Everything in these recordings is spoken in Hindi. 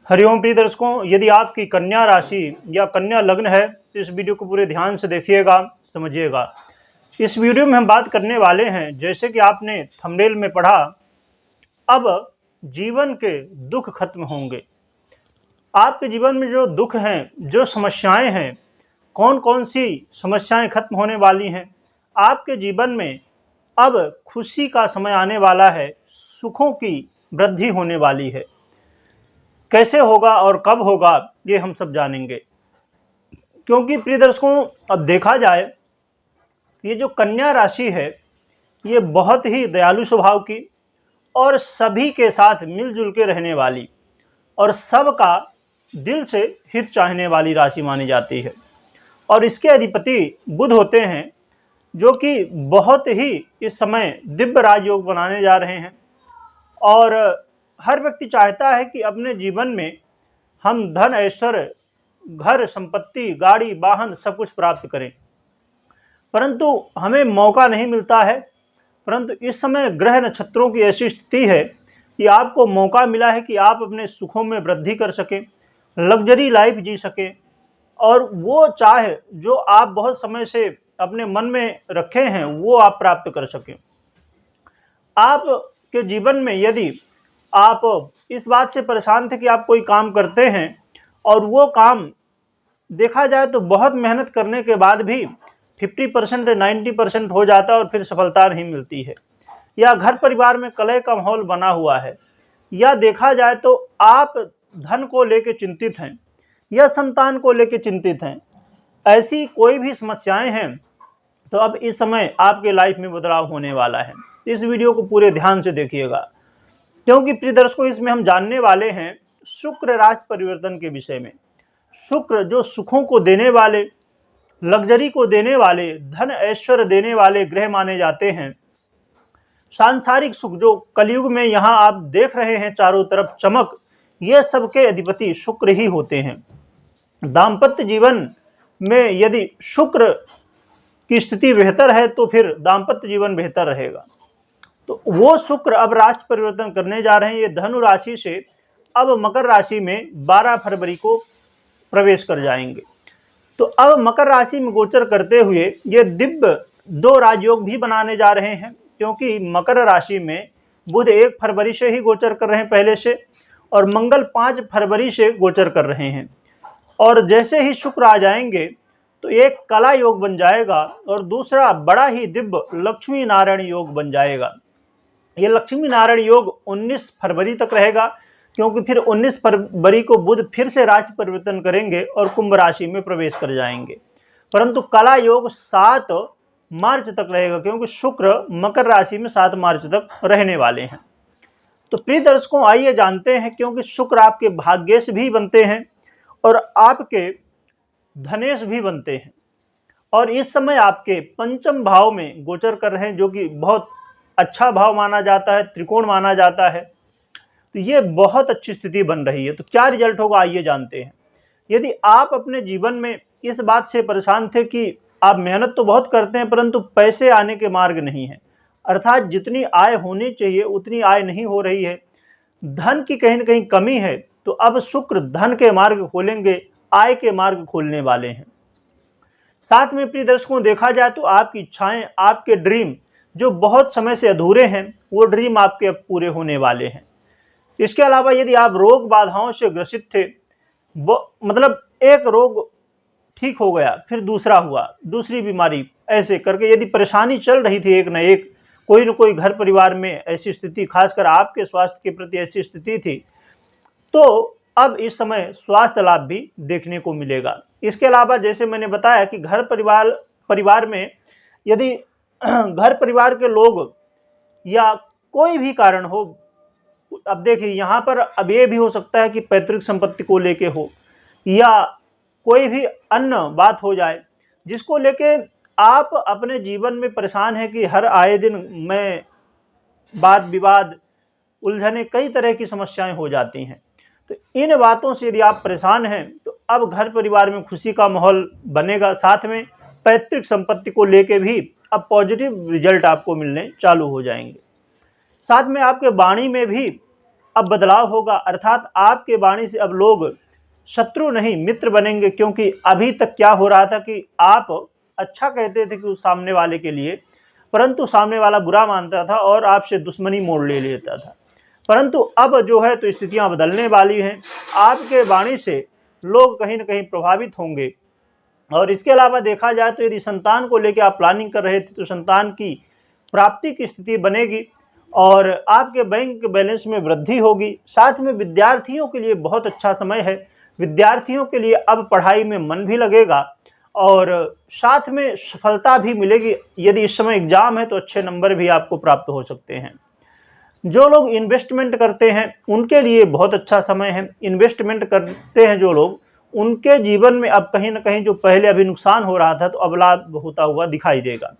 हरिओम प्रिय दर्शकों, यदि आपकी कन्या राशि या कन्या लग्न है तो इस वीडियो को पूरे ध्यान से देखिएगा, समझिएगा। इस वीडियो में हम बात करने वाले हैं, जैसे कि आपने थंबनेल में पढ़ा, अब जीवन के दुख खत्म होंगे। आपके जीवन में जो दुख हैं, जो समस्याएं हैं, कौन कौन सी समस्याएं खत्म होने वाली हैं। आपके जीवन में अब खुशी का समय आने वाला है, सुखों की वृद्धि होने वाली है। कैसे होगा और कब होगा, ये हम सब जानेंगे। क्योंकि प्रिय दर्शकों, अब देखा जाए, ये जो कन्या राशि है, ये बहुत ही दयालु स्वभाव की और सभी के साथ मिलजुल के रहने वाली और सबका दिल से हित चाहने वाली राशि मानी जाती है। और इसके अधिपति बुध होते हैं, जो कि बहुत ही इस समय दिव्य राजयोग बनाने जा रहे हैं। और हर व्यक्ति चाहता है कि अपने जीवन में हम धन, ऐश्वर्य, घर, संपत्ति, गाड़ी, वाहन सब कुछ प्राप्त करें, परंतु हमें मौका नहीं मिलता है। परंतु इस समय ग्रह नक्षत्रों की ऐसी स्थिति है कि आपको मौका मिला है कि आप अपने सुखों में वृद्धि कर सकें, लग्जरी लाइफ जी सकें और वो चाह जो आप बहुत समय से अपने मन में रखे हैं वो आप प्राप्त कर सकें। आपके जीवन में यदि आप इस बात से परेशान थे कि आप कोई काम करते हैं और वो काम देखा जाए तो बहुत मेहनत करने के बाद भी 50% 90% हो जाता है और फिर सफलता नहीं मिलती है, या घर परिवार में कलह का माहौल बना हुआ है, या देखा जाए तो आप धन को लेकर चिंतित हैं या संतान को लेकर चिंतित हैं, ऐसी कोई भी समस्याएं हैं, तो अब इस समय आपके लाइफ में बदलाव होने वाला है। इस वीडियो को पूरे ध्यान से देखिएगा, क्योंकि प्रिय दर्शकों, इसमें हम जानने वाले हैं शुक्र राशि परिवर्तन के विषय में। शुक्र जो सुखों को देने वाले, लग्जरी को देने वाले, धन ऐश्वर्य देने वाले ग्रह माने जाते हैं। सांसारिक सुख जो कलयुग में यहाँ आप देख रहे हैं चारों तरफ चमक, ये सबके अधिपति शुक्र ही होते हैं। दाम्पत्य जीवन में यदि शुक्र की स्थिति बेहतर है तो फिर दाम्पत्य जीवन बेहतर रहेगा। तो वो शुक्र अब राशि परिवर्तन करने जा रहे हैं। ये धनु राशि से अब मकर राशि में 12 फरवरी को प्रवेश कर जाएंगे। तो अब मकर राशि में गोचर करते हुए ये दिव्य 2 राजयोग भी बनाने जा रहे हैं, क्योंकि मकर राशि में बुध 1 फरवरी से ही गोचर कर रहे हैं पहले से, और मंगल 5 फरवरी से गोचर कर रहे हैं। और जैसे ही शुक्र आ जाएंगे तो एक कला योग बन जाएगा और दूसरा बड़ा ही दिव्य लक्ष्मी नारायण योग बन जाएगा। ये लक्ष्मी नारायण योग 19 फरवरी तक रहेगा, क्योंकि फिर 19 फरवरी को बुध फिर से राशि परिवर्तन करेंगे और कुंभ राशि में प्रवेश कर जाएंगे। परंतु कला योग 7 मार्च तक रहेगा, क्योंकि शुक्र मकर राशि में 7 मार्च तक रहने वाले हैं। तो प्रिय दर्शकों, आइए जानते हैं, क्योंकि शुक्र आपके भाग्येश भी बनते हैं और आपके धनेश भी बनते हैं, और इस समय आपके पंचम भाव में गोचर कर रहे हैं, जो कि बहुत अच्छा भाव माना जाता है, त्रिकोण माना जाता है। तो ये बहुत अच्छी स्थिति बन रही है। तो क्या रिजल्ट होगा, आइए जानते हैं। यदि आप अपने जीवन में इस बात से परेशान थे कि आप मेहनत तो बहुत करते हैं परंतु पैसे आने के मार्ग नहीं है, अर्थात जितनी आय होनी चाहिए उतनी आय नहीं हो रही है, धन की कहीं न कहीं कमी है, तो अब शुक्र धन के मार्ग खोलेंगे, आय के मार्ग खोलने वाले हैं। साथ में प्रिय दर्शकों, देखा जाए तो आपकी इच्छाएं, आपके ड्रीम जो बहुत समय से अधूरे हैं, वो ड्रीम आपके अब पूरे होने वाले हैं। इसके अलावा यदि आप रोग बाधाओं से ग्रसित थे, मतलब एक रोग ठीक हो गया, फिर दूसरा हुआ, दूसरी बीमारी, ऐसे करके यदि परेशानी चल रही थी, एक न एक कोई न कोई घर परिवार में ऐसी स्थिति, खासकर आपके स्वास्थ्य के प्रति ऐसी स्थिति थी, तो अब इस समय स्वास्थ्य लाभ भी देखने को मिलेगा। इसके अलावा जैसे मैंने बताया कि घर परिवार में यदि घर परिवार के लोग या कोई भी कारण हो, अब देखिए यहाँ पर अब ये भी हो सकता है कि पैतृक संपत्ति को लेके हो या कोई भी अन्य बात हो जाए जिसको लेके आप अपने जीवन में परेशान हैं कि हर आए दिन में वाद विवाद, उलझने, कई तरह की समस्याएं हो जाती हैं। तो इन बातों से यदि आप परेशान हैं तो अब घर परिवार में खुशी का माहौल बनेगा। साथ में पैतृक संपत्ति को लेके भी अब पॉजिटिव रिजल्ट आपको मिलने चालू हो जाएंगे। साथ में आपके वाणी में भी अब बदलाव होगा, अर्थात आपके वाणी से अब लोग शत्रु नहीं मित्र बनेंगे। क्योंकि अभी तक क्या हो रहा था कि आप अच्छा कहते थे कि उस सामने वाले के लिए, परंतु सामने वाला बुरा मानता था और आपसे दुश्मनी मोड़ ले लेता था। परंतु अब जो है तो स्थितियां बदलने वाली हैं, आपके वाणी से लोग कहीं न कहीं प्रभावित होंगे। और इसके अलावा देखा जाए तो यदि संतान को लेकर आप प्लानिंग कर रहे थे तो संतान की प्राप्ति की स्थिति बनेगी और आपके बैंक बैलेंस में वृद्धि होगी। साथ में विद्यार्थियों के लिए बहुत अच्छा समय है, विद्यार्थियों के लिए अब पढ़ाई में मन भी लगेगा और साथ में सफलता भी मिलेगी। यदि इस समय एग्जाम है तो अच्छे नंबर भी आपको प्राप्त हो सकते हैं। जो लोग इन्वेस्टमेंट करते हैं उनके लिए बहुत अच्छा समय है। इन्वेस्टमेंट करते हैं जो लोग, उनके जीवन में अब कहीं ना कहीं जो पहले अभी नुकसान हो रहा था तो अब लाभ होता हुआ दिखाई देगा।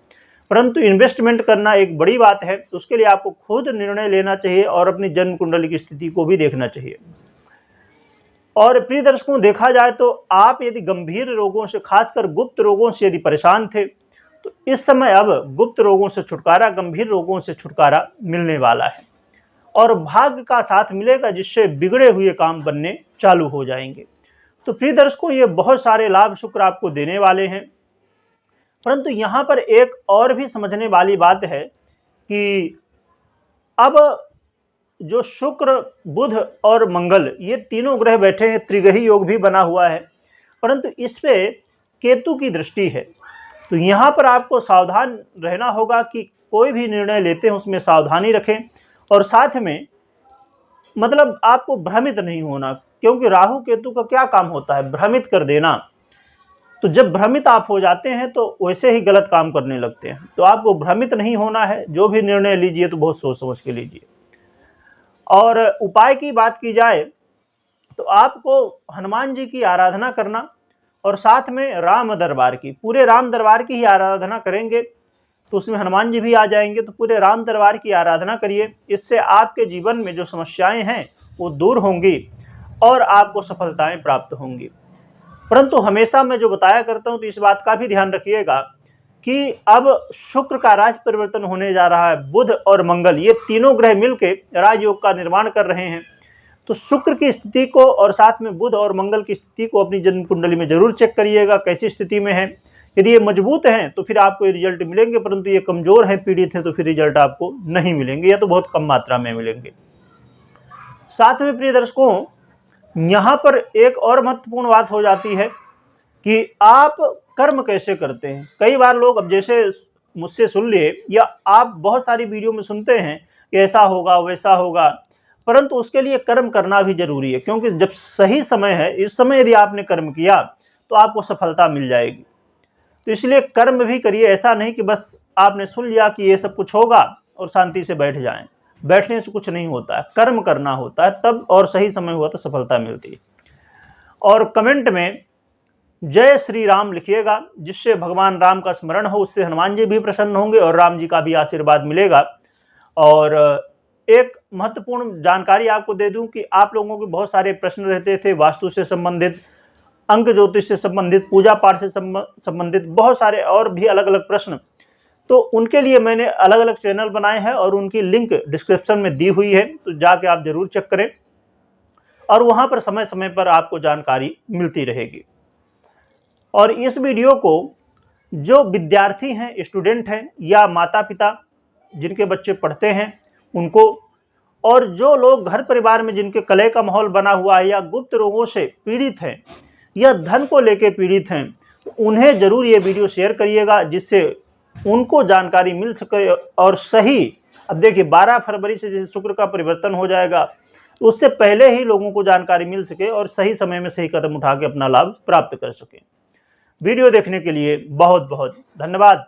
परंतु इन्वेस्टमेंट करना एक बड़ी बात है, तो उसके लिए आपको खुद निर्णय लेना चाहिए और अपनी जन्म कुंडली की स्थिति को भी देखना चाहिए। और प्रिय दर्शकों, देखा जाए तो आप यदि गंभीर रोगों से, खासकर गुप्त रोगों से यदि परेशान थे तो इस समय अब गुप्त रोगों से छुटकारा, गंभीर रोगों से छुटकारा मिलने वाला है और भाग्य का साथ मिलेगा, जिससे बिगड़े हुए काम बनने चालू हो जाएंगे। तो प्रिय दर्शकों, ये बहुत सारे लाभ शुक्र आपको देने वाले हैं। परंतु यहाँ पर एक और भी समझने वाली बात है कि अब जो शुक्र, बुध और मंगल, ये तीनों ग्रह बैठे हैं, त्रिग्रही योग भी बना हुआ है, परंतु इस पे केतु की दृष्टि है। तो यहाँ पर आपको सावधान रहना होगा कि कोई भी निर्णय लेते हैं उसमें सावधानी रखें और साथ में मतलब आपको भ्रमित नहीं होना, क्योंकि राहु केतु का क्या काम होता है, भ्रमित कर देना। तो जब भ्रमित आप हो जाते हैं तो वैसे ही गलत काम करने लगते हैं। तो आपको भ्रमित नहीं होना है, जो भी निर्णय लीजिए तो बहुत सोच समझ के लीजिए। और उपाय की बात की जाए तो आपको हनुमान जी की आराधना करना और साथ में राम दरबार की, पूरे राम दरबार की ही आराधना करेंगे तो उसमें हनुमान जी भी आ जाएंगे। तो पूरे राम दरबार की आराधना करिए, इससे आपके जीवन में जो समस्याएं हैं वो दूर होंगी और आपको सफलताएं प्राप्त होंगी। परंतु हमेशा मैं जो बताया करता हूं तो इस बात का भी ध्यान रखिएगा कि अब शुक्र का राशि परिवर्तन होने जा रहा है। बुध और मंगल, ये तीनों ग्रह मिलकर राजयोग का निर्माण कर रहे हैं। तो शुक्र की स्थिति को और साथ में बुध और मंगल की स्थिति को अपनी जन्म कुंडली में जरूर चेक करिएगा, कैसी स्थिति में है। यदि ये मजबूत हैं तो फिर आपको ये रिजल्ट मिलेंगे, परंतु ये कमजोर हैं, पीड़ित हैं, तो फिर रिजल्ट आपको नहीं मिलेंगे या तो बहुत कम मात्रा में मिलेंगे। साथ में प्रिय दर्शकों, यहाँ पर एक और महत्वपूर्ण बात हो जाती है कि आप कर्म कैसे करते हैं। कई बार लोग, अब जैसे मुझसे सुन लिए या आप बहुत सारी वीडियो में सुनते हैं कि ऐसा होगा वैसा होगा, परंतु उसके लिए कर्म करना भी जरूरी है, क्योंकि जब सही समय है, इस समय यदि आपने कर्म किया तो आपको सफलता मिल जाएगी। तो इसलिए कर्म भी करिए, ऐसा नहीं कि बस आपने सुन लिया कि ये सब कुछ होगा और शांति से बैठ जाएं। बैठने से कुछ नहीं होता है, कर्म करना होता है तब, और सही समय हुआ तो सफलता मिलती है। और कमेंट में जय श्री राम लिखिएगा, जिससे भगवान राम का स्मरण हो, उससे हनुमान जी भी प्रसन्न होंगे और राम जी का भी आशीर्वाद मिलेगा। और एक महत्वपूर्ण जानकारी आपको दे दूं कि आप लोगों के बहुत सारे प्रश्न रहते थे, वास्तु से संबंधित, अंक ज्योतिष से संबंधित, पूजा पाठ से संबंधित बहुत सारे और भी अलग अलग प्रश्न। तो उनके लिए मैंने अलग अलग चैनल बनाए हैं और उनकी लिंक डिस्क्रिप्शन में दी हुई है, तो जाके आप जरूर चेक करें और वहां पर समय समय पर आपको जानकारी मिलती रहेगी। और इस वीडियो को जो विद्यार्थी हैं, स्टूडेंट हैं या माता पिता जिनके बच्चे पढ़ते हैं उनको, और जो लोग घर परिवार में जिनके कलह का माहौल बना हुआ है या गुप्त रोगों से पीड़ित हैं या धन को लेकर पीड़ित हैं, तो उन्हें जरूर ये वीडियो शेयर करिएगा, जिससे उनको जानकारी मिल सके और सही। अब देखिए 12 फरवरी से जैसे शुक्र का परिवर्तन हो जाएगा, तो उससे पहले ही लोगों को जानकारी मिल सके और सही समय में सही कदम उठा के अपना लाभ प्राप्त कर सके। वीडियो देखने के लिए बहुत बहुत धन्यवाद।